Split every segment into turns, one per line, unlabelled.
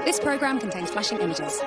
This programme contains flashing images.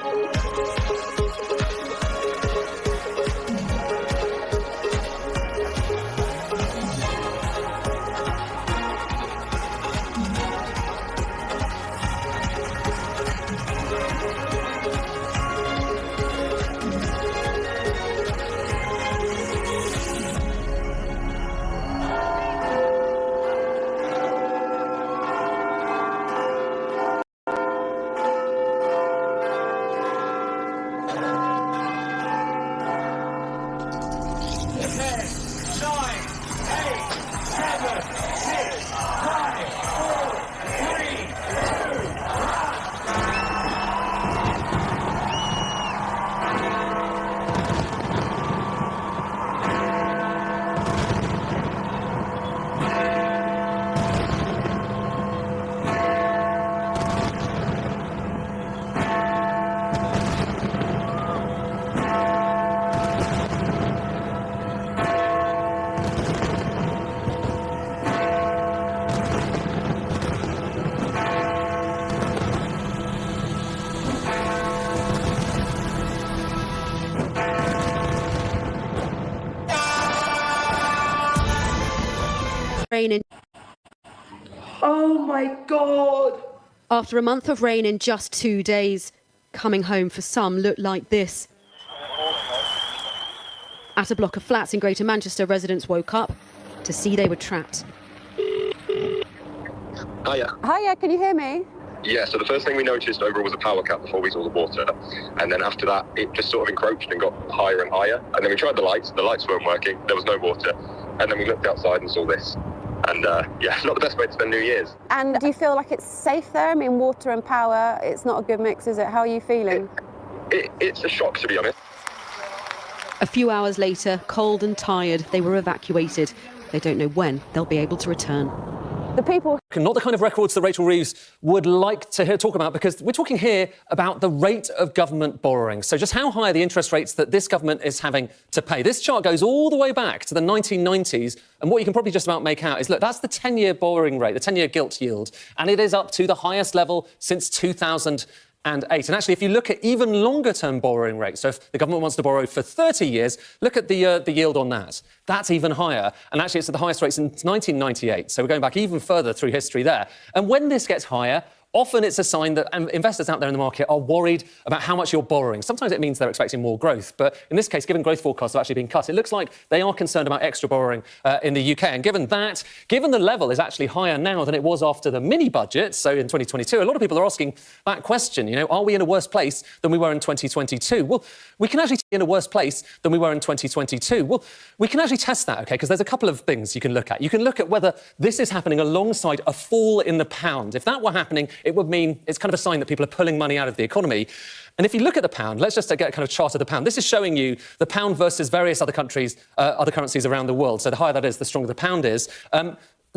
Oh my God!
After a month of rain in just 2 days, coming home for some looked like this. At a block of flats in Greater Manchester, residents woke up to see they were trapped.
Hiya, can you hear me?
Yeah, so the first thing we noticed overall was a power cut before we saw the water. And then after that, it just sort of encroached and got higher and higher. And then we tried the lights weren't working, there was no water. And then we looked outside and saw this. And yeah, not the best way to spend New Year's.
And do you feel like it's safe there? I mean, water and power, it's not a good mix, is it? How are you feeling?
It's a shock, to be honest.
A few hours later, cold and tired, they were evacuated. They don't know when they'll be able to return.
The people...
Not the kind of records that Rachel Reeves would like to talk about, because we're talking here about the rate of government borrowing. So just how high are the interest rates that this government is having to pay? This chart goes all the way back to the 1990s. And what you can probably just about make out is, look, that's the 10-year borrowing rate, the 10-year gilt yield. And it is up to the highest level since 2008. And actually, if you look at even longer-term borrowing rates, so if the government wants to borrow for 30 years, look at the yield on that. That's even higher. And actually, it's at the highest rate since 1998. So we're going back even further through history there. And when this gets higher, often it's a sign that investors out there in the market are worried about how much you're borrowing. Sometimes it means they're expecting more growth. But in this case, given growth forecasts have actually been cut, it looks like they are concerned about extra borrowing in the UK. And given the level is actually higher now than it was after the mini-budget, so in 2022, a lot of people are asking that question, you know, are we in a worse place than we were in 2022? Well, we can actually be in a worse place than we were in 2022. Well, we can actually test that, OK, because there's a couple of things you can look at. You can look at whether this is happening alongside a fall in the pound. If that were happening, it would mean it's kind of a sign that people are pulling money out of the economy. And if you look at the pound, let's just get a kind of chart of the pound. This is showing you the pound versus various other countries, other currencies around the world. So the higher that is, the stronger the pound is.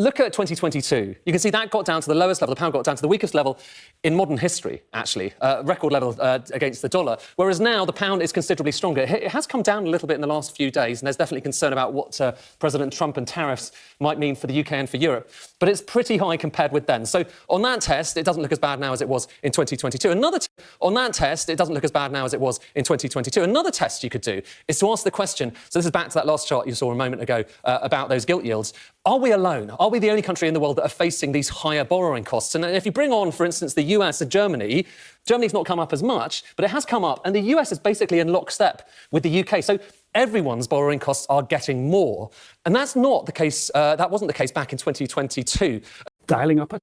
Look at 2022. You can see that got down to the lowest level. The pound got down to the weakest level in modern history, actually, record level against the dollar. Whereas now the pound is considerably stronger. It has come down a little bit in the last few days, and there's definitely concern about what President Trump and tariffs might mean for the UK and for Europe. But it's pretty high compared with then. So on that test, it doesn't look as bad now as it was in 2022. On that test, it doesn't look as bad now as it was in 2022. Another test you could do is to ask the question, so this is back to that last chart you saw a moment ago about those gilt yields. Are we alone? Are we the only country in the world that are facing these higher borrowing costs? And if you bring on, for instance, the US and Germany's not come up as much, but it has come up. And the US is basically in lockstep with the UK. So everyone's borrowing costs are getting more. And that's not the case. That wasn't the case back in 2022.
Dialing up a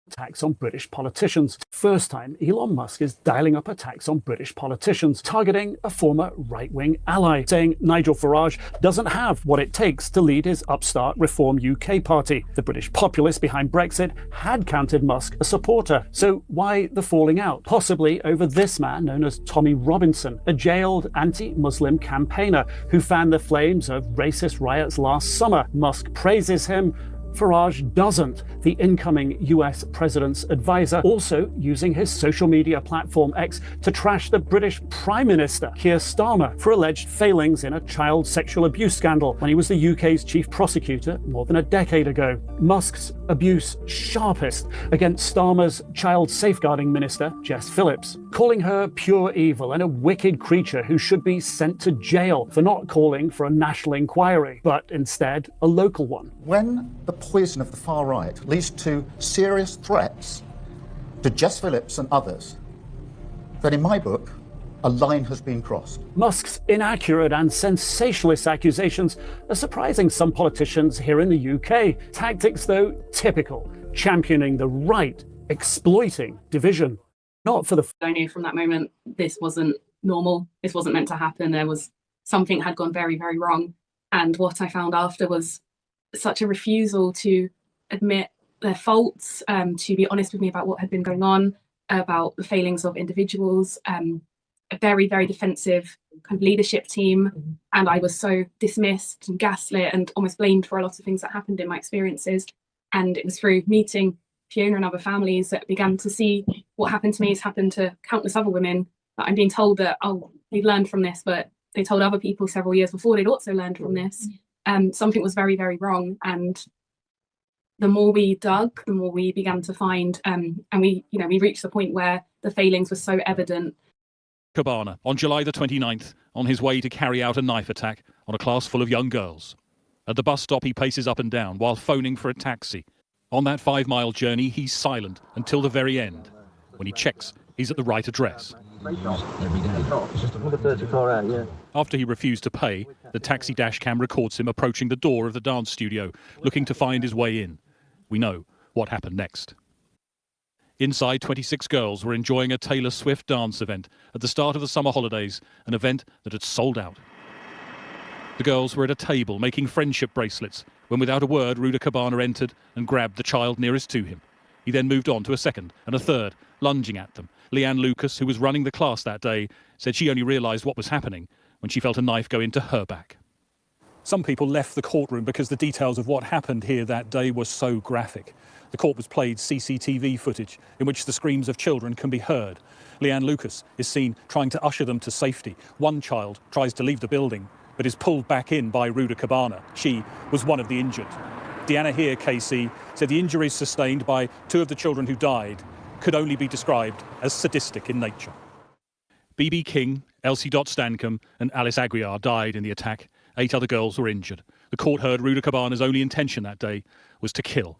tax on British politicians. First time Elon Musk is dialing up a tax on British politicians, targeting a former right-wing ally, saying Nigel Farage doesn't have what it takes to lead his upstart Reform UK party. The British populace behind Brexit had counted Musk a supporter. So why the falling out? Possibly over this man known as Tommy Robinson, a jailed anti-Muslim campaigner who fanned the flames of racist riots last summer. Musk praises him Farage doesn't, the incoming US president's advisor, also using his social media platform X to trash the British Prime Minister, Keir Starmer, for alleged failings in a child sexual abuse scandal when he was the UK's chief prosecutor more than a decade ago. Musk's abuse sharpest against Starmer's child safeguarding minister, Jess Phillips, calling her pure evil and a wicked creature who should be sent to jail for not calling for a national inquiry, but instead a local one.
When the poison of the far right leads to serious threats to Jess Phillips and others, then in my book, a line has been crossed.
Musk's inaccurate and sensationalist accusations are surprising some politicians here in the UK. Tactics, though, typical, championing the right, exploiting division. Not for the...
I knew from that moment this wasn't normal. This wasn't meant to happen. There was something had gone very, very wrong. And what I found after was such a refusal to admit their faults, to be honest with me about what had been going on, about the failings of individuals, a very, very defensive kind of leadership team. And I was so dismissed and gaslit and almost blamed for a lot of things that happened in my experiences. And it was through meeting Fiona and other families that began to see what happened to me has happened to countless other women, that I'm being told that, oh, we've learned from this, but they told other people several years before they'd also learned from this. Something was very, very wrong. And the more we dug, the more we began to find, and we reached the point where the failings were so evident.
Cabana on July the 29th, on his way to carry out a knife attack on a class full of young girls. At the bus stop, he paces up and down while phoning for a taxi. On that 5-mile journey, he's silent until the very end. When he checks, he's at the right address. After he refused to pay, the taxi dash cam records him approaching the door of the dance studio, looking to find his way in. We know what happened next. Inside, 26 girls were enjoying a Taylor Swift dance event at the start of the summer holidays, an event that had sold out. The girls were at a table making friendship bracelets when, without a word, Ruda Cabana entered and grabbed the child nearest to him. He then moved on to a second and a third, lunging at them. Leanne Lucas, who was running the class that day, said she only realised what was happening when she felt a knife go into her back. Some people left the courtroom because the details of what happened here that day were so graphic. The court was played CCTV footage in which the screams of children can be heard. Leanne Lucas is seen trying to usher them to safety. One child tries to leave the building but is pulled back in by Ruda Cabana. She was one of the injured. Deanna Here, KC, said the injuries sustained by 2 of the children who died could only be described as sadistic in nature. BB King, Elsie Stancombe and Alice Aguiar died in the attack. 8 other girls were injured. The court heard Ruda Cabana's only intention that day was to kill.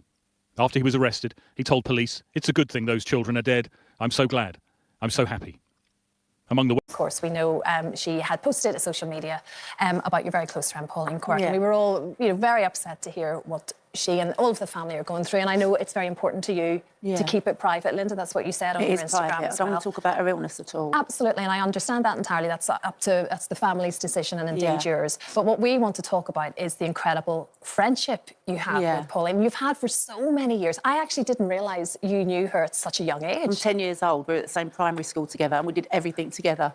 After he was arrested, he told police, "It's a good thing those children are dead. I'm so glad. I'm so happy." Among the...
Of course, we know she had posted to social media about your very close friend Pauline Quirke. And we were all very upset to hear what she and all of the family are going through. And I know it's very important to you to keep it private, Linda. That's what you said on your Instagram.
Private. I don't want to talk about her illness at all.
Absolutely, and I understand that entirely. That's the family's decision and indeed yours. But what we want to talk about is the incredible friendship you have with Pauline. You've had for so many years. I actually didn't realise you knew her at such a young age.
I'm 10 years old. We were at the same primary school together and we did everything together.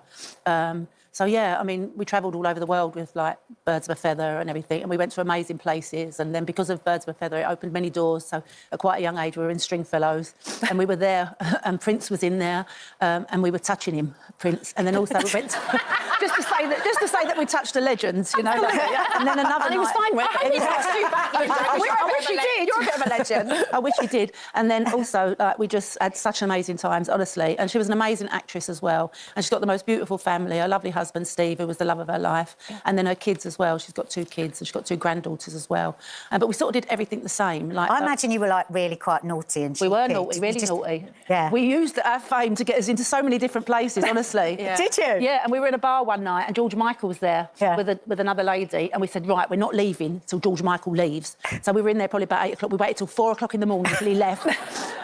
So, yeah, I mean, we travelled all over the world with, like, Birds of a Feather and everything, and we went to amazing places. And then because of Birds of a Feather, it opened many doors. So at quite a young age, we were in Stringfellows, and we were there, and Prince was in there, and we were touching him, Prince. And then also we went to... just to say that we touched a legend, you know. And then another
and he was fine with it. I wish he did. You're a bit of a legend.
I wish he did. And then also, we just had such amazing times, honestly. And she was an amazing actress as well. And she's got the most beautiful family, her lovely husband, Steve, who was the love of her life. And then her kids as well. She's got 2 kids and she's got 2 granddaughters as well. But we sort of did everything the same. Like,
I imagine you were, like, really quite naughty and cheeky.
We were naughty, really naughty.
Yeah.
We used our fame to get us into so many different places, honestly.
Did you?
Yeah, and we were in a bar one night and George Michael was there with another lady, and we said, right, we're not leaving till George Michael leaves. So we were in there probably about 8 o'clock. We waited till 4 o'clock in the morning until he left.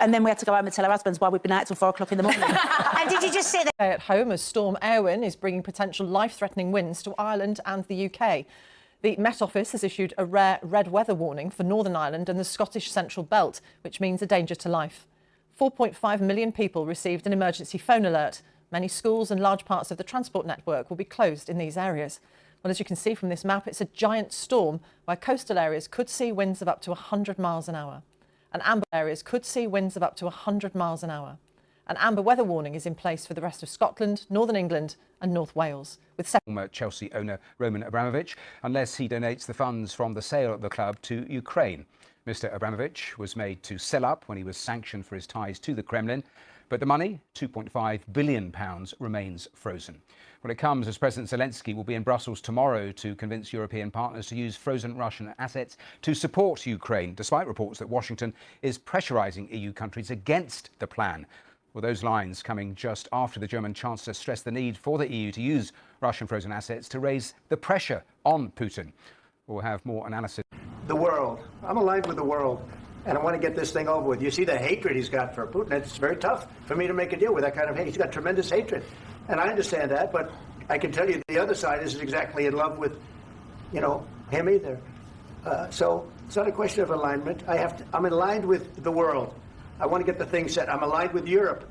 And then we had to go home and tell our husbands why we'd been out till 4 o'clock in the morning.
And did you just sit there
at home as Storm Erwin is bringing potential life-threatening winds to Ireland and the UK? The Met Office has issued a rare red weather warning for Northern Ireland and the Scottish Central Belt, which means a danger to life. 4.5 million people received an emergency phone alert. Many schools and large parts of the transport network will be closed in these areas. Well, as you can see from this map, it's a giant storm where coastal areas could see winds of up to 100 miles an hour. And amber areas could see winds of up to 100 miles an hour. An amber weather warning is in place for the rest of Scotland, Northern England and North Wales. With
former Chelsea owner Roman Abramovich, unless he donates the funds from the sale of the club to Ukraine. Mr. Abramovich was made to sell up when he was sanctioned for his ties to the Kremlin, but the money, £2.5 billion, remains frozen. Well, it comes as President Zelensky will be in Brussels tomorrow to convince European partners to use frozen Russian assets to support Ukraine, despite reports that Washington is pressurising EU countries against the plan. Well, those lines coming just after the German Chancellor stressed the need for the EU to use Russian frozen assets to raise the pressure on Putin. We'll have more analysis.
The world. I'm aligned with the world, and I want to get this thing over with. You see the hatred he's got for Putin. It's very tough for me to make a deal with that kind of hate. He's got tremendous hatred, and I understand that, but I can tell you the other side isn't exactly in love with, him either. So it's not a question of alignment. I'm aligned with the world. I want to get the thing set. I'm aligned with Europe.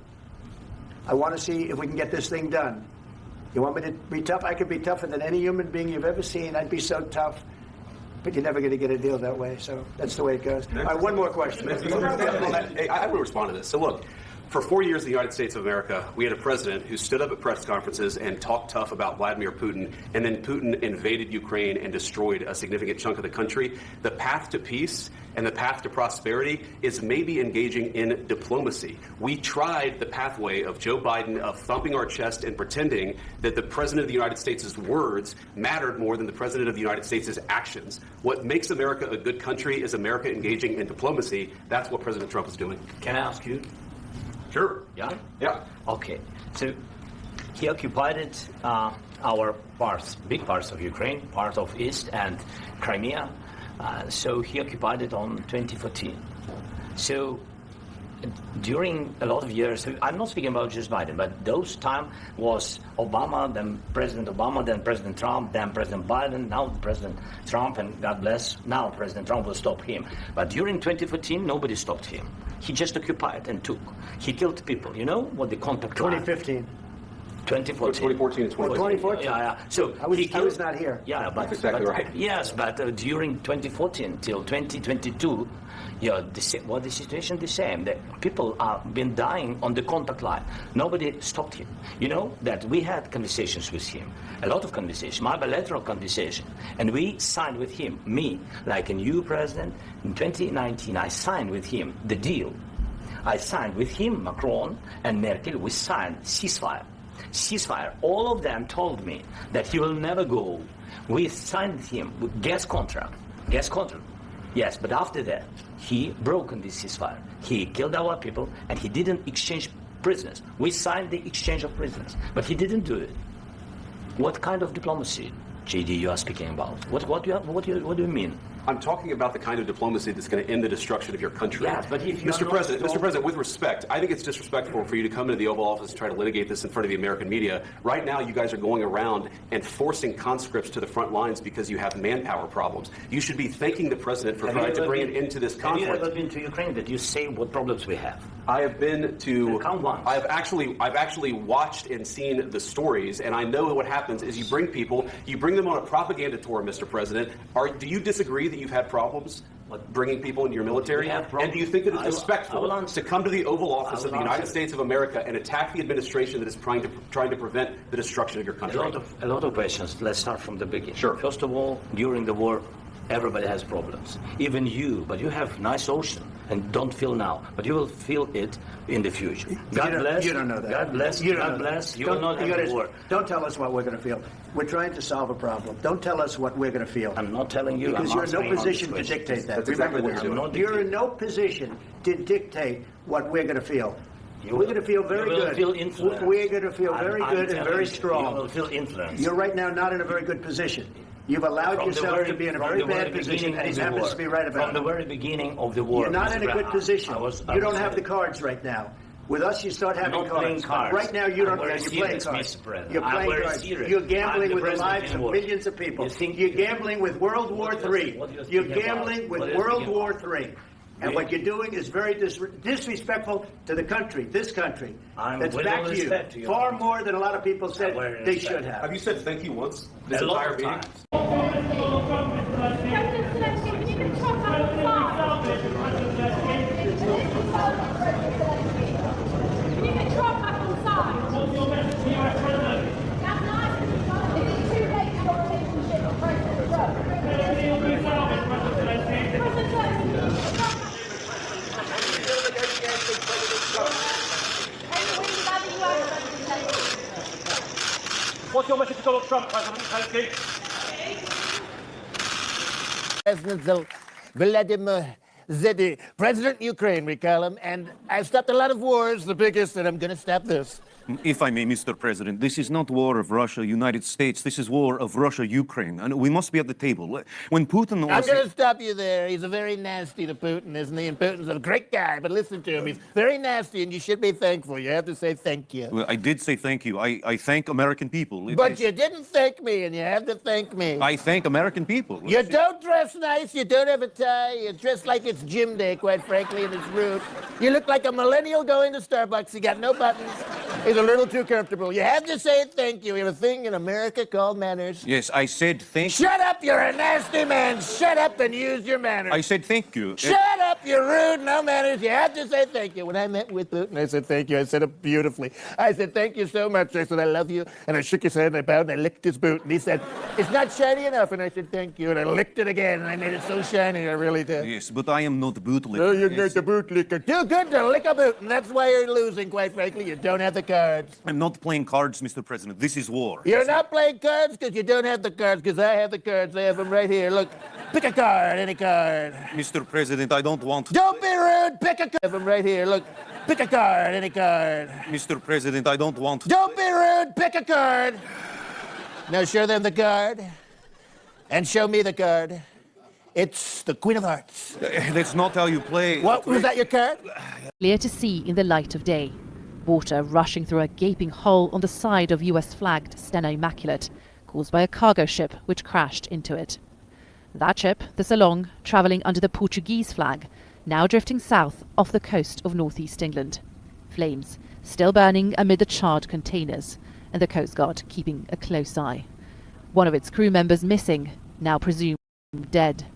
I want to see if we can get this thing done. You want me to be tough? I could be tougher than any human being you've ever seen. I'd be so tough. But you're never going to get a deal that way. So that's the way it goes. All right, one more question.
Hey, I will respond to this. So look, for 4 years in the United States of America, we had a president who stood up at press conferences and talked tough about Vladimir Putin, and then Putin invaded Ukraine and destroyed a significant chunk of the country. The path to peace and the path to prosperity is maybe engaging in diplomacy. We tried the pathway of Joe Biden of thumping our chest and pretending that the president of the United States' words mattered more than the president of the United States' actions. What makes America a good country is America engaging in diplomacy. That's what President Trump is doing.
Can I ask you?
Sure.
Yeah?
Yeah.
Okay. So he occupied our parts, big parts of Ukraine, part of East and Crimea. So he occupied it on 2014. So during a lot of years, I'm not speaking about just Biden, but those time was Obama, then President Obama, then President Trump, then President Biden, now President Trump, and God bless, now President Trump will stop him. But during 2014, nobody stopped him. He just occupied and took. He killed people. You know what the contact
2015.
2014 and
2014.
Yeah. So
I was not here.
Yeah, but
that's exactly right.
Yes, but during 2014 till 2022, what the situation the same. The people have been dying on the contact line. Nobody stopped him. You know that we had conversations with him, a lot of conversations, my bilateral conversation, and we signed with him. Me, like a new president in 2019, I signed with him the deal. I signed with him, Macron and Merkel. We signed ceasefire. All of them told me that he will never go. We signed him with gas contract. Yes, but after that, he broke this ceasefire. He killed our people, and he didn't exchange prisoners. We signed the exchange of prisoners, but he didn't do it. What kind of diplomacy, JD, you are speaking about? What do you mean?
I'm talking about the kind of diplomacy that's going to end the destruction of your country.
Yes, but if you
Mr. President, with respect, I think it's disrespectful for you to come into the Oval Office and try to litigate this in front of the American media. Right now, you guys are going around and forcing conscripts to the front lines because you have manpower problems. You should be thanking the president for trying to bring an end to this conflict.
Have you ever been to Ukraine that you say what problems we have?
I have been to.
Count once.
I've actually watched and seen the stories, and I know what happens is you bring them on a propaganda tour, Mr. President. Do you disagree that you've had problems bringing people into your military? And do you think that it's respectful to come to the Oval Office of the United States of America and attack the administration that is trying to prevent the destruction of your country?
A lot of questions. Let's start from the beginning.
Sure.
First of all, during the war, everybody has problems. Even you, but you have nice ocean and don't feel now, but you will feel it in the future. God bless.
You don't know that.
God bless. God bless. You will not have the war.
Don't tell us what we're going to feel. We're trying to solve a problem. Don't tell us what we're going to feel.
I'm not telling you.
Because you're in no position to dictate that.
Exactly what you're doing.
You're in no position to dictate what we're going to feel. We're going to feel very good. We're going to feel very good and very strong.
You will feel influence.
You're right now not in a very good position. You've allowed yourself to be in a very bad position, and he happens to be right about it.
From the very beginning of the war.
You're not in a good position. You don't have the cards right now. With us, you start having cards. Right now, you don't. You're playing cards. You're playing cards. You're gambling with the lives of millions of people. You're gambling with World War III. You're gambling with World War III. And what you're doing is very disrespectful to the country, this country.
I'm
That's
with
back
all
to you.
respect to you.
Far more than a lot of people said they should have.
Have you said thank you once this
A lot
entire
of
meeting?
times.
What's your message to Donald Trump, President Zelensky?
President Vladimir Zelensky, President Ukraine, we call him, and I've stopped a lot of wars, the biggest, and I'm going to stop this.
If I may, Mr. President, this is not war of Russia, United States. This is war of Russia, Ukraine, and we must be at the table. When Putin...
I'm going to stop you there. He's a very nasty to Putin, isn't he? And Putin's a great guy, but listen to him. He's very nasty, and you should be thankful. You have to say thank you.
Well, I did say thank you. I thank American people.
But you didn't thank me, and you have to thank me.
I thank American people.
You don't dress nice. You don't have a tie. You dress like it's gym day, quite frankly, and it's rude. You look like a millennial going to Starbucks. You got no buttons. He's a little too comfortable. You have to say thank you. We have a thing in America called manners.
Yes, I said thank
you. Shut up, you're a nasty man. Shut up and use your manners.
I said thank you.
Shut up, you're rude, no manners. You have to say thank you. When I met with Putin, I said thank you. I said it beautifully. I said thank you so much. I said I love you. And I shook his hand and I bowed and I licked his boot. And he said, it's not shiny enough. And I said thank you. And I licked it again. And I made it so shiny. I really did.
Yes, but I am not the boot licker.
No, you're not the boot licker. Too good to lick a boot. And that's why you're losing, quite frankly. You don't have the cards.
I'm not playing cards, Mr. President. This is war.
You're not playing cards because you don't have the cards, because I have the cards. I have them right here. Look, pick a card, any card.
Mr. President, I don't want...
Don't be rude. Pick a card. I have them right here. Look, pick a card, any card.
Mr. President, I don't want...
Don't be rude. Pick a card. Now show them the card. And show me the card. It's the Queen of Hearts.
That's not how you play.
What, was that your card?
Clear to see in the light of day. Water rushing through a gaping hole on the side of US-flagged Stena Immaculate, caused by a cargo ship which crashed into it. That ship, the Salong, travelling under the Portuguese flag, now drifting south off the coast of northeast England. Flames still burning amid the charred containers, and the Coast Guard keeping a close eye. One of its crew members missing, now presumed dead,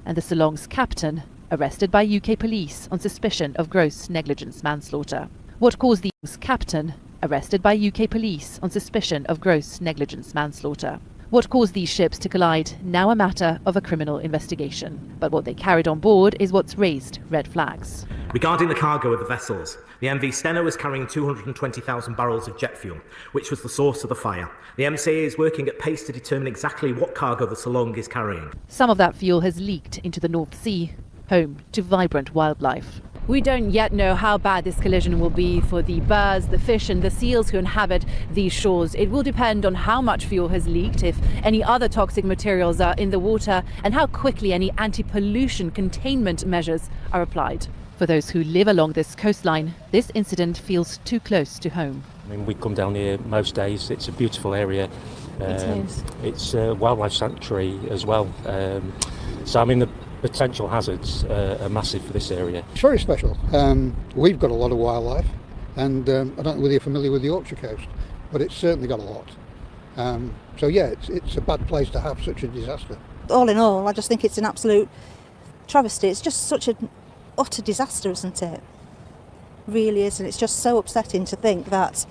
and the Salong's captain arrested by UK police on suspicion of gross negligence manslaughter. What caused the captain arrested by UK police on suspicion of gross negligence manslaughter? What caused these ships to collide, now a matter of a criminal investigation. But what they carried on board is what's raised red flags.
Regarding the cargo of the vessels, the MV Stena was carrying 220,000 barrels of jet fuel, which was the source of the fire. The MCA is working at pace to determine exactly what cargo the Salong is carrying.
Some of that fuel has leaked into the North Sea, home to vibrant wildlife. We don't yet know how bad this collision will be for the birds, the fish and the seals who inhabit these shores. It will depend on how much fuel has leaked, if any other toxic materials are in the water, and how quickly any anti-pollution containment measures are applied. For those who live along this coastline, this incident feels too close to home.
I mean, we come down here most days. It's a beautiful area.
It is.
It's a wildlife sanctuary as well. So, I mean, the potential hazards are massive for this area.
It's very special. We've got a lot of wildlife, and I don't know whether you're familiar with the Yorkshire coast, but it's certainly got a lot. So yeah, it's a bad place to have such a disaster.
All in all, I just think it's an absolute travesty. It's just such an utter disaster, isn't it? Really is, and it's just so upsetting to think that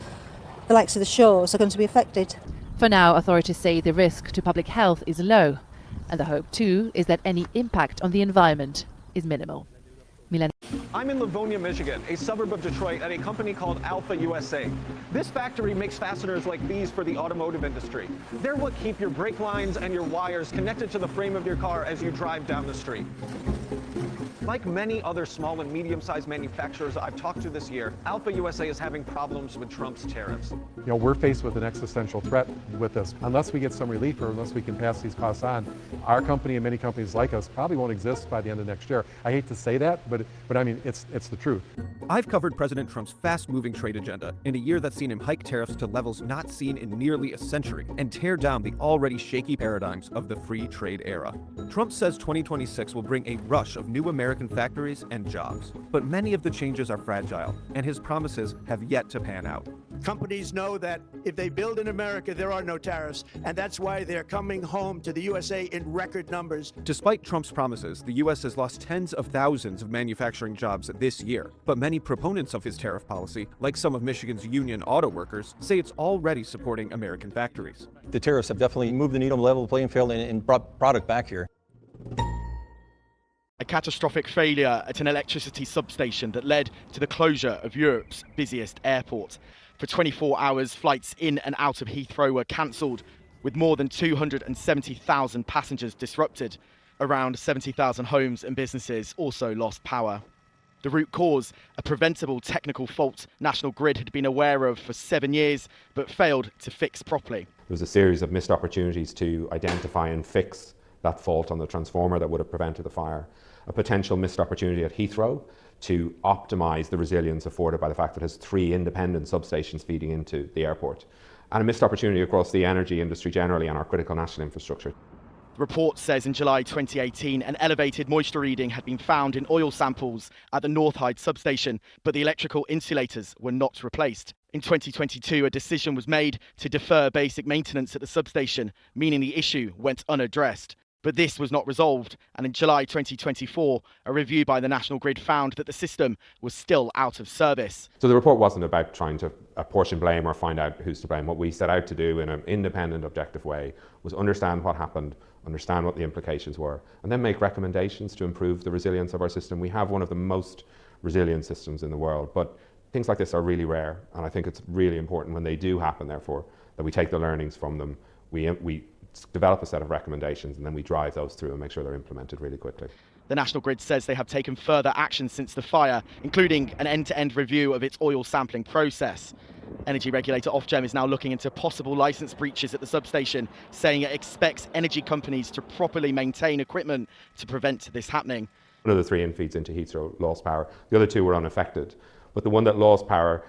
the likes of the shores are going to be affected.
For now, authorities say the risk to public health is low, and the hope too is that any impact on the environment is minimal. Milan.
I'm in Livonia, Michigan, a suburb of Detroit, at a company called Alpha USA. This factory makes fasteners like these for the automotive industry. They're what keep your brake lines and your wires connected to the frame of your car as you drive down the street. Like many other small and medium-sized manufacturers I've talked to this year, Alpha USA is having problems with Trump's tariffs.
You know, we're faced with an existential threat with this. Unless we get some relief or unless we can pass these costs on, our company and many companies like us probably won't exist by the end of next year. I hate to say that, but I mean, it's the truth.
I've covered President Trump's fast-moving trade agenda in a year that's seen him hike tariffs to levels not seen in nearly a century and tear down the already shaky paradigms of the free trade era. Trump says 2026 will bring a rush of new American American factories and jobs. But many of the changes are fragile, and his promises have yet to pan out.
Companies know that if they build in America, there are no tariffs, and that's why they're coming home to the USA in record numbers.
Despite Trump's promises, the U.S. has lost tens of thousands of manufacturing jobs this year. But many proponents of his tariff policy, like some of Michigan's union auto workers, say it's already supporting American factories.
The tariffs have definitely moved the needle, level playing field, and brought product back here.
A catastrophic failure at an electricity substation that led to the closure of Europe's busiest airport. For 24 hours, flights in and out of Heathrow were cancelled, with more than 270,000 passengers disrupted. Around 70,000 homes and businesses also lost power. The root cause, a preventable technical fault National Grid had been aware of for 7 years, but failed to fix properly.
There was a series of missed opportunities to identify and fix that fault on the transformer that would have prevented the fire. A potential missed opportunity at Heathrow to optimise the resilience afforded by the fact that it has 3 independent substations feeding into the airport. And a missed opportunity across the energy industry generally and our critical national infrastructure.
The report says in July 2018, an elevated moisture reading had been found in oil samples at the North Hyde substation, but the electrical insulators were not replaced. In 2022, a decision was made to defer basic maintenance at the substation, meaning the issue went unaddressed. But this was not resolved, and in July 2024, a review by the National Grid found that the system was still out of service.
So the report wasn't about trying to apportion blame or find out who's to blame. What we set out to do in an independent, objective way was understand what happened, understand what the implications were, and then make recommendations to improve the resilience of our system. We have one of the most resilient systems in the world, but things like this are really rare, and I think it's really important when they do happen, therefore, that we take the learnings from them, we develop a set of recommendations, and then we drive those through and make sure they're implemented really quickly.
The National Grid says they have taken further action since the fire, including an end-to-end review of its oil sampling process. Energy regulator Ofgem is now looking into possible licence breaches at the substation, saying it expects energy companies to properly maintain equipment to prevent this happening.
One of the 3 infeeds into Heathrow lost power. The other 2 were unaffected, but the one that lost power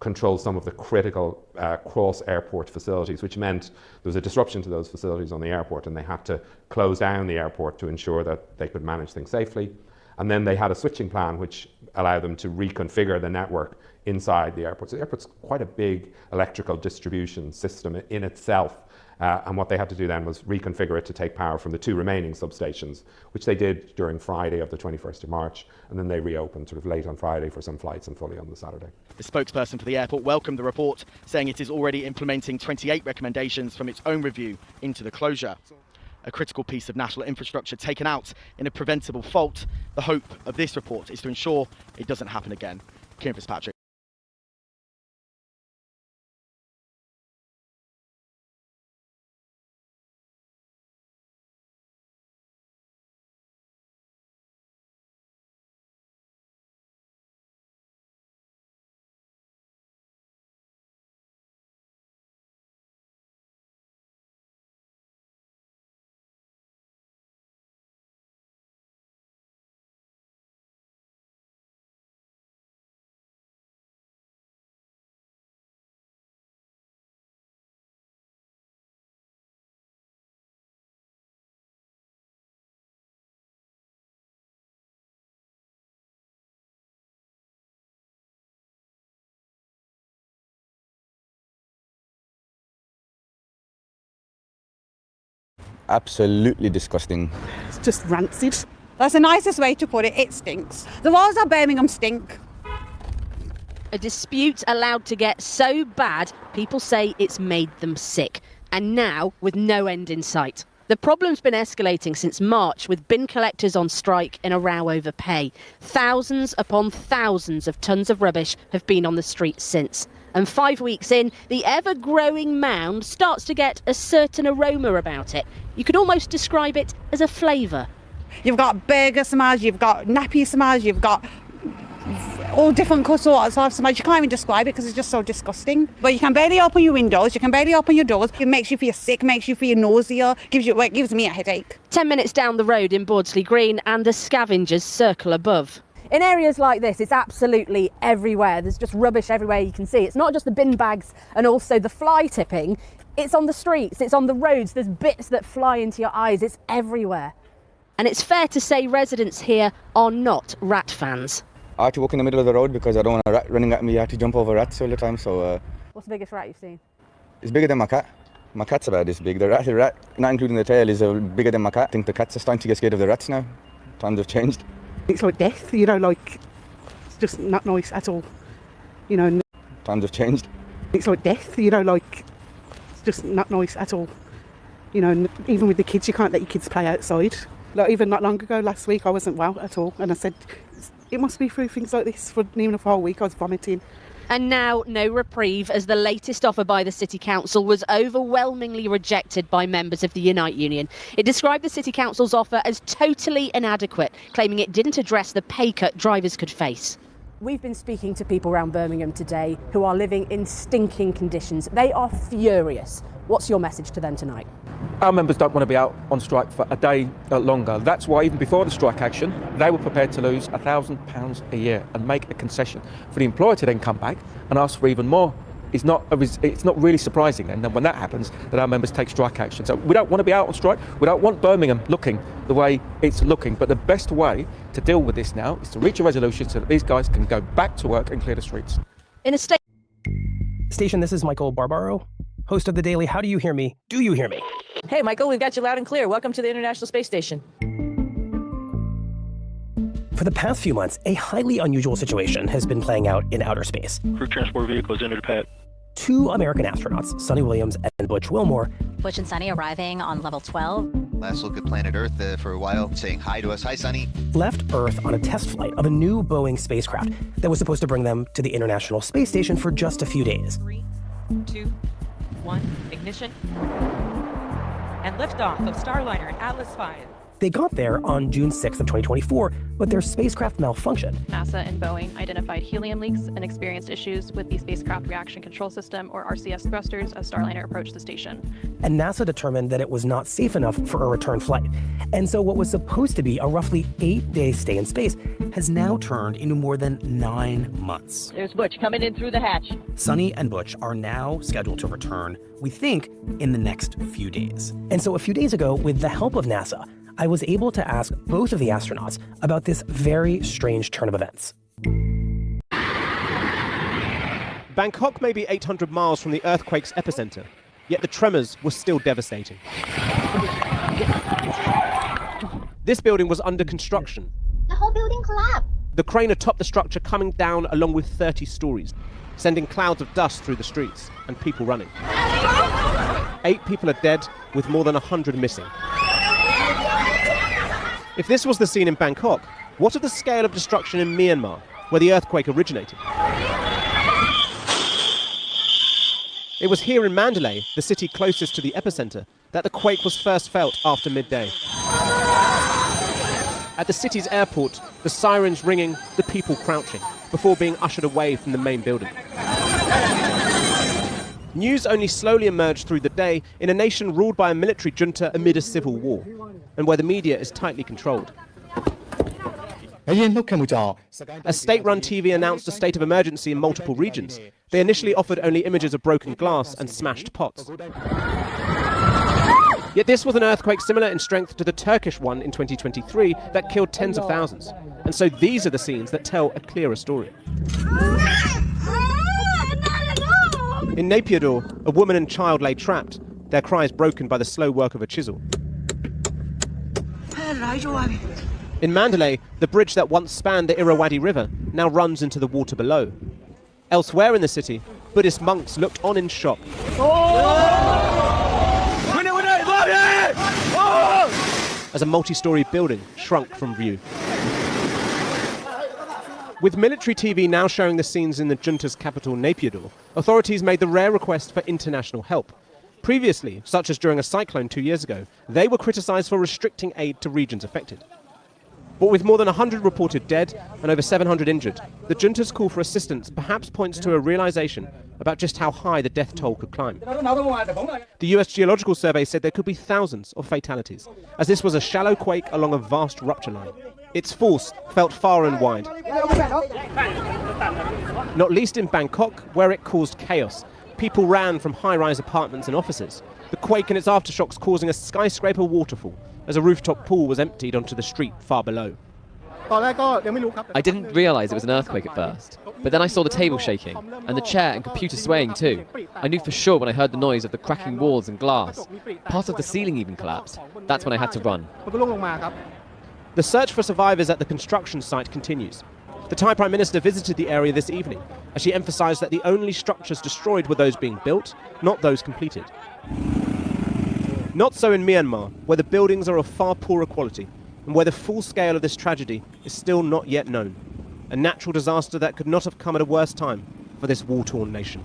controls some of the critical cross-airport facilities, which meant there was a disruption to those facilities on the airport, and they had to close down the airport to ensure that they could manage things safely. And then they had a switching plan which allowed them to reconfigure the network inside the airport. So the airport's quite a big electrical distribution system in itself. And what they had to do then was reconfigure it to take power from the 2 remaining substations, which they did during Friday of the 21st of March, and then they reopened sort of late on Friday for some flights and fully on the Saturday.
The spokesperson for the airport welcomed the report, saying it is already implementing 28 recommendations from its own review into the closure. A critical piece of national infrastructure taken out in a preventable fault. The hope of this report is to ensure it doesn't happen again. Kieran Fitzpatrick.
Absolutely disgusting.
It's just rancid. That's the nicest way to put it. It stinks. The roads of Birmingham stink.
A dispute allowed to get so bad, people say it's made them sick. And now, with no end in sight. The problem's been escalating since March, with bin collectors on strike in a row over pay. Thousands upon thousands of tons of rubbish have been on the streets since. And 5 weeks in, the ever-growing mound starts to get a certain aroma about it. You could almost describe it as a flavour.
You've got burger smells, you've got nappy smells, you've got all different sorts of smells. You can't even describe it because it's just so disgusting. But you can barely open your windows, you can barely open your doors. It makes you feel sick, makes you feel nausea, it gives me a headache.
10 minutes down the road in Bawdsley Green and the scavengers circle above.
In areas like this, it's absolutely everywhere. There's just rubbish everywhere you can see. It's not just the bin bags and also the fly tipping. It's on the streets, it's on the roads. There's bits that fly into your eyes. It's everywhere.
And it's fair to say residents here are not rat fans.
I had to walk in the middle of the road because I don't want a rat running at me. I had to jump over rats all the time. So
What's the biggest rat you've seen?
it's bigger than my cat. My cat's about this big. The rat, not including the tail, is bigger than my cat. I think the cats are starting to get scared of the rats now. Times have changed.
It's like death, you know, like it's just not nice at all, you know.
Times have changed.
It's like death, you know, like it's just not nice at all, you know. And even with the kids, you can't let your kids play outside. Like even not long ago, last week, I wasn't well at all, and I said it must be through things like this for even a whole week. I was vomiting.
And now no reprieve, as the latest offer by the City Council was overwhelmingly rejected by members of the Unite Union. It described the City Council's offer as totally inadequate, claiming it didn't address the pay cut drivers could face.
We've been speaking to people around Birmingham today who are living in stinking conditions. They are furious. What's your message to them tonight?
Our members don't want to be out on strike for a day longer. That's why even before the strike action, they were prepared to lose £1,000 a year and make a concession. For the employer to then come back and ask for even more it's not really surprising. And then when that happens, that our members take strike action. So we don't want to be out on strike. We don't want Birmingham looking the way it's looking. But the best way to deal with this now is to reach a resolution so that these guys can go back to work and clear the streets.
In a state.
Station, this is Michael Barbaro, host of the Daily How Do You Hear Me? Do you hear me?
Hey, Michael, we've got you loud and clear. Welcome to the International Space Station.
For the past few months, a highly unusual situation has been playing out in outer space.
Crew transport vehicles entered the pad.
2 American astronauts, Sonny Williams and Butch Wilmore.
Butch and Sonny arriving on level 12.
Last look at planet Earth for a while, saying hi to us. Hi, Sonny.
Left Earth on a test flight of a new Boeing spacecraft that was supposed to bring them to the International Space Station for just a few days.
3, 2, 1, ignition. And liftoff of Starliner and Atlas V.
They got there on June 6th of 2024, but their spacecraft malfunctioned.
NASA and Boeing identified helium leaks and experienced issues with the spacecraft reaction control system, or RCS thrusters, as Starliner approached the station.
And NASA determined that it was not safe enough for a return flight. And so what was supposed to be a roughly 8-day stay in space has now turned into more than 9 months.
There's Butch coming in through the hatch.
Sonny and Butch are now scheduled to return, we think, in the next few days. And so a few days ago, with the help of NASA, I was able to ask both of the astronauts about this very strange turn of events.
Bangkok may be 800 miles from the earthquake's epicenter, yet the tremors were still devastating. This building was under construction.
The whole building collapsed.
The crane atop the structure coming down along with 30 stories, sending clouds of dust through the streets and people running. 8 people are dead, with more than 100 missing. If this was the scene in Bangkok, what of the scale of destruction in Myanmar, where the earthquake originated? It was here in Mandalay, the city closest to the epicenter, that the quake was first felt after midday. At the city's airport, the sirens ringing, the people crouching, before being ushered away from the main building. News only slowly emerged through the day in a nation ruled by a military junta amid a civil war, and where the media is tightly controlled. As state-run TV announced a state of emergency in multiple regions, they initially offered only images of broken glass and smashed pots. Yet this was an earthquake similar in strength to the Turkish one in 2023 that killed tens of thousands. And so these are the scenes that tell a clearer story. In Naypyidaw, a woman and child lay trapped, their cries broken by the slow work of a chisel. In Mandalay, the bridge that once spanned the Irrawaddy River now runs into the water below. Elsewhere in the city, Buddhist monks looked on in shock as a multi-story building shrunk from view. With military TV now showing the scenes in the junta's capital, Naypyidaw, authorities made the rare request for international help. Previously, such as during a cyclone 2 years ago, they were criticised for restricting aid to regions affected. But with more than 100 reported dead and over 700 injured, the junta's call for assistance perhaps points to a realisation about just how high the death toll could climb. The US Geological Survey said there could be thousands of fatalities, as this was a shallow quake along a vast rupture line. Its force felt far and wide, not least in Bangkok, where it caused chaos,
People ran from high-rise apartments and offices, the quake and its aftershocks causing a skyscraper waterfall as a rooftop pool was emptied onto the street far below.
I didn't realise it was an earthquake at first, but then I saw the table shaking, and the chair and computer swaying too. I knew for sure when I heard the noise of the cracking walls and glass. Part of the ceiling even collapsed. That's when I had to run.
The search for survivors at the construction site continues. The Thai Prime Minister visited the area this evening, as she emphasised that the only structures destroyed were those being built, not those completed. Not so in Myanmar, where the buildings are of far poorer quality, and where the full scale of this tragedy is still not yet known. A natural disaster that could not have come at a worse time for this war-torn nation.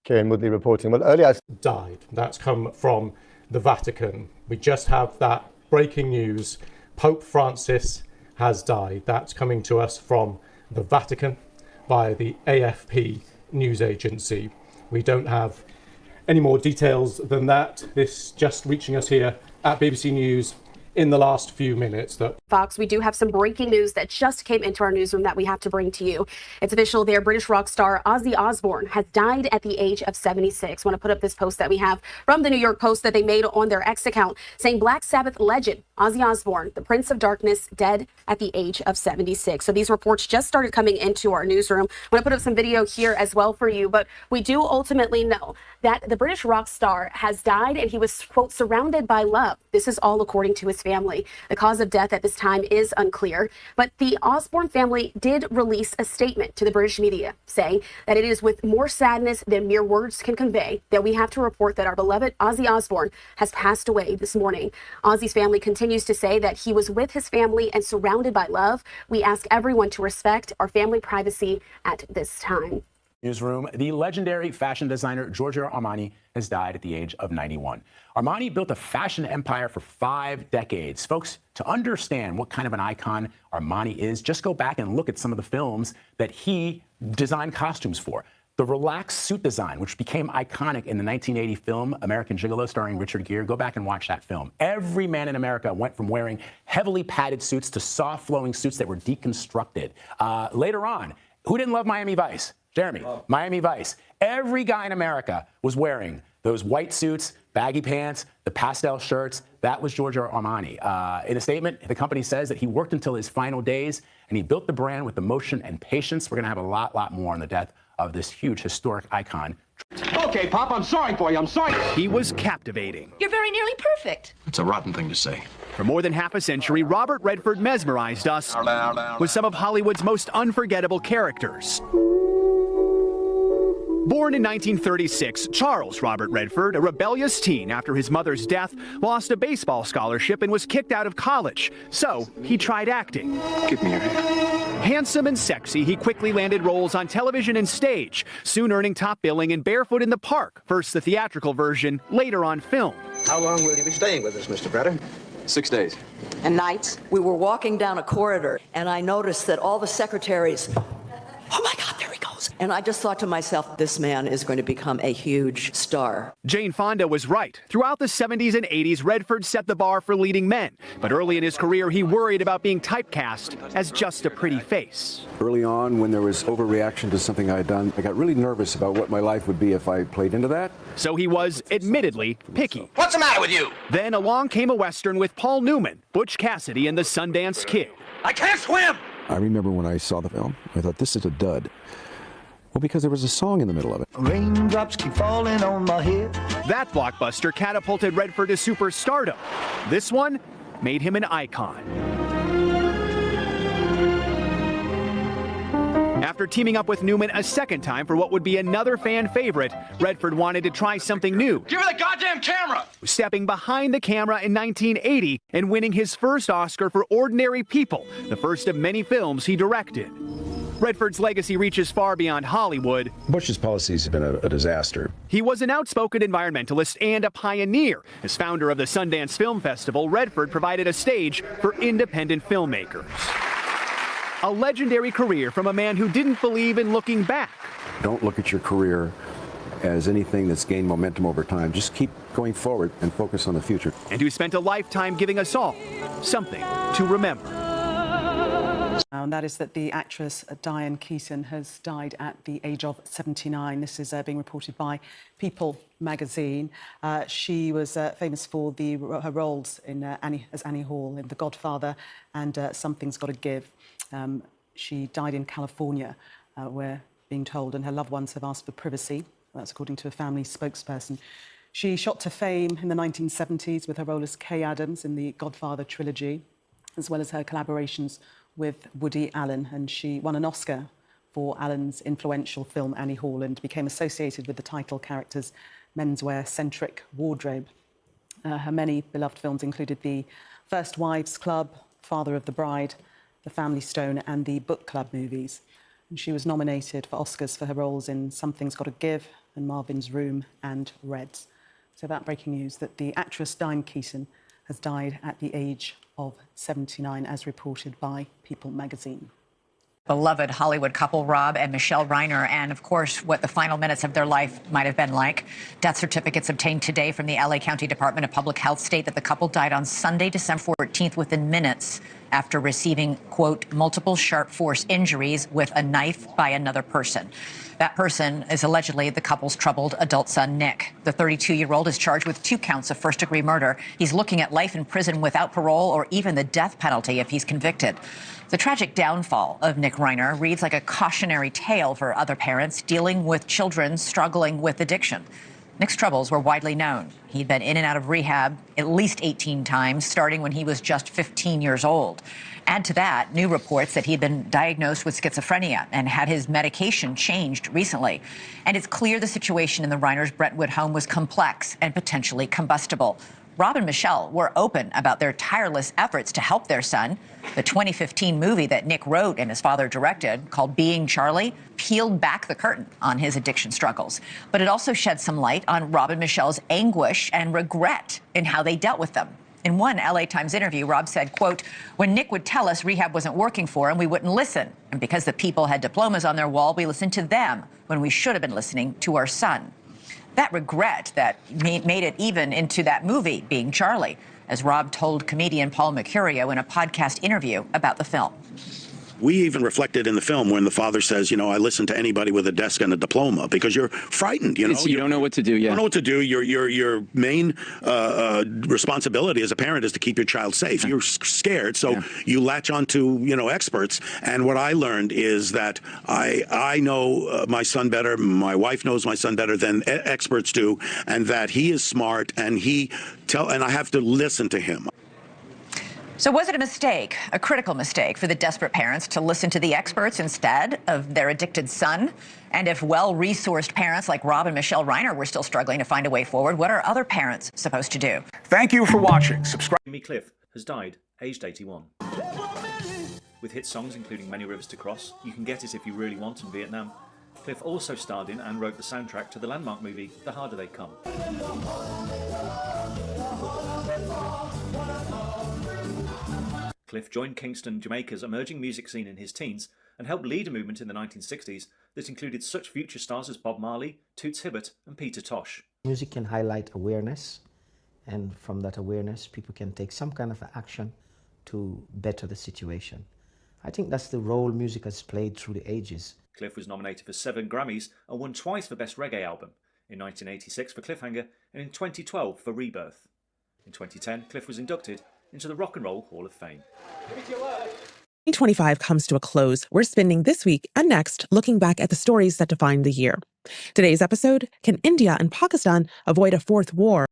Kieran Woodley reporting. Well, earlier
died. That's come from the Vatican. We just have that breaking news. Pope Francis has died. That's coming to us from the Vatican via the AFP news agency. We don't have any more details than that. This just reaching us here at BBC News in the last few minutes.
Fox, we do have some breaking news that just came into our newsroom that we have to bring to you. It's official there. British rock star Ozzy Osbourne has died at the age of 76. I want to put up this post that we have from the New York Post that they made on their X account saying Black Sabbath legend Ozzy Osbourne, the Prince of Darkness, dead at the age of 76. So these reports just started coming into our newsroom. I want to put up some video here as well for you, but we do ultimately know that the British rock star has died and he was, quote, surrounded by love. This is all according to his family. The cause of death at this time is unclear, but the Osbourne family did release a statement to the British media saying that it is with more sadness than mere words can convey that we have to report that our beloved Ozzy Osbourne has passed away this morning. Ozzy's family continues to say that he was with his family and surrounded by love. We ask everyone to respect our family privacy at this time.
Newsroom, the legendary fashion designer Giorgio Armani has died at the age of 91. Armani built a fashion empire for 5 decades. Folks, to understand what kind of an icon Armani is, just go back and look at some of the films that he designed costumes for. The relaxed suit design, which became iconic in the 1980 film American Gigolo starring Richard Gere. Go back and watch that film. Every man in America went from wearing heavily padded suits to soft flowing suits that were deconstructed. Later on, who didn't love Miami Vice? Jeremy, Miami Vice. Every guy in America was wearing those white suits, baggy pants, the pastel shirts. That was Giorgio Armani. In a statement, the company says that he worked until his final days and he built the brand with emotion and patience. We're going to have a lot more on the death of this huge historic icon.
Okay, Pop, I'm sorry for you. I'm sorry.
He was captivating.
You're very nearly perfect.
It's a rotten thing to say.
For more than half a century, Robert Redford mesmerized us with some of Hollywood's most unforgettable characters. Born in 1936, Charles Robert Redford, a rebellious teen after his mother's death, lost a baseball scholarship and was kicked out of college. So he tried acting.
Give me your hand.
Handsome and sexy, he quickly landed roles on television and stage, soon earning top billing in Barefoot in the Park, first the theatrical version, later on film.
How long will you be staying with us, Mr. Prater? 6 days.
And nights, we were walking down a corridor, and I noticed that all the secretaries, oh my God, there he goes. And I just thought to myself, this man is going to become a huge star.
Jane Fonda was right. Throughout the 70s and 80s, Redford set the bar for leading men. But early in his career, he worried about being typecast as just a pretty face.
Early on, when there was overreaction to something I had done, I got really nervous about what my life would be if I played into that.
So he was, admittedly, picky.
What's the matter with you?
Then along came a Western with Paul Newman, Butch Cassidy and the Sundance Kid.
I can't swim!
I remember when I saw the film, I thought, this is a dud. Well, because there was a song in the middle of it.
Raindrops keep falling on my head.
That blockbuster catapulted Redford to superstardom. This one made him an icon. After teaming up with Newman a second time for what would be another fan favorite, Redford wanted to try something new.
Give her the goddamn camera!
Stepping behind the camera in 1980 and winning his first Oscar for Ordinary People, the first of many films he directed. Redford's legacy reaches far beyond Hollywood.
Bush's policies have been a disaster.
He was an outspoken environmentalist and a pioneer. As founder of the Sundance Film Festival, Redford provided a stage for independent filmmakers. A legendary career from a man who didn't believe in looking back.
Don't look at your career as anything that's gained momentum over time. Just keep going forward and focus on the future.
And who spent a lifetime giving us all something to remember.
And that is that the actress Diane Keaton has died at the age of 79. This is being reported by People magazine. She was famous for her roles in as Annie Hall in The Godfather and Something's Gotta Give. She died in California, we're being told, and her loved ones have asked for privacy. That's according to a family spokesperson. She shot to fame in the 1970s with her role as Kay Adams in the Godfather trilogy, as well as her collaborations with Woody Allen, and she won an Oscar for Allen's influential film Annie Hall and became associated with the title character's menswear-centric wardrobe. Her many beloved films included The First Wives Club, Father of the Bride, The Family Stone and the Book Club movies. And she was nominated for Oscars for her roles in Something's Gotta Give and Marvin's Room and Reds. So that breaking news that the actress Diane Keaton has died at the age of 79, as reported by People magazine.
Beloved Hollywood couple Rob and Michelle Reiner, and of course what the final minutes of their life might have been like. Death certificates obtained today from the LA County Department of Public Health state that the couple died on Sunday, December 14th, within minutes after receiving, quote, multiple sharp force injuries with a knife by another person. That person is allegedly the couple's troubled adult son, Nick. The 32-year-old is charged with 2 counts of first-degree murder. He's looking at life in prison without parole or even the death penalty if he's convicted. The tragic downfall of Nick Reiner reads like a cautionary tale for other parents dealing with children struggling with addiction. Nick's troubles were widely known. He'd been in and out of rehab at least 18 times, starting when he was just 15 years old. Add to that new reports that he'd been diagnosed with schizophrenia and had his medication changed recently. And it's clear the situation in the Reiners' Brentwood home was complex and potentially combustible. Rob and Michelle were open about their tireless efforts to help their son. The 2015 movie that Nick wrote and his father directed, called Being Charlie, peeled back the curtain on his addiction struggles. But it also shed some light on Rob and Michelle's anguish and regret in how they dealt with them. In one LA Times interview, Rob said, quote, when Nick would tell us rehab wasn't working for him, we wouldn't listen. And because the people had diplomas on their wall, we listened to them when we should have been listening to our son. That regret that made it even into that movie, Being Charlie, as Rob told comedian Paul Mercurio in a podcast interview about the film.
We even reflected in the film when the father says, you know, I listen to anybody with a desk and a diploma because you're frightened. You know,
you don't know what to do. Yeah,
you don't know what to do. Your main responsibility as a parent is to keep your child safe. You're scared, so you latch onto experts. And what I learned is that I know my son better. My wife knows my son better than experts do, and that he is smart. And and I have to listen to him.
So was it a mistake, a critical mistake, for the desperate parents to listen to the experts instead of their addicted son? And if well-resourced parents like Rob and Michelle Reiner were still struggling to find a way forward, what are other parents supposed to do?
Thank you for watching. Subscribe.
Jimmy Cliff has died, aged 81. With hit songs including Many Rivers to Cross, You Can Get It If You Really Want in Vietnam, Cliff also starred in and wrote the soundtrack to the landmark movie The Harder They Come. Cliff joined Kingston, Jamaica's emerging music scene in his teens and helped lead a movement in the 1960s that included such future stars as Bob Marley, Toots Hibbert and Peter Tosh.
Music can highlight awareness, and from that awareness people can take some kind of action to better the situation. I think that's the role music has played through the ages.
Cliff was nominated for 7 Grammys and won twice for Best Reggae Album, in 1986 for Cliffhanger and in 2012 for Rebirth. In 2010, Cliff was inducted into the Rock and Roll Hall of Fame.
2025 comes to a close. We're spending this week and next looking back at the stories that defined the year. Today's episode, can India and Pakistan avoid a fourth war?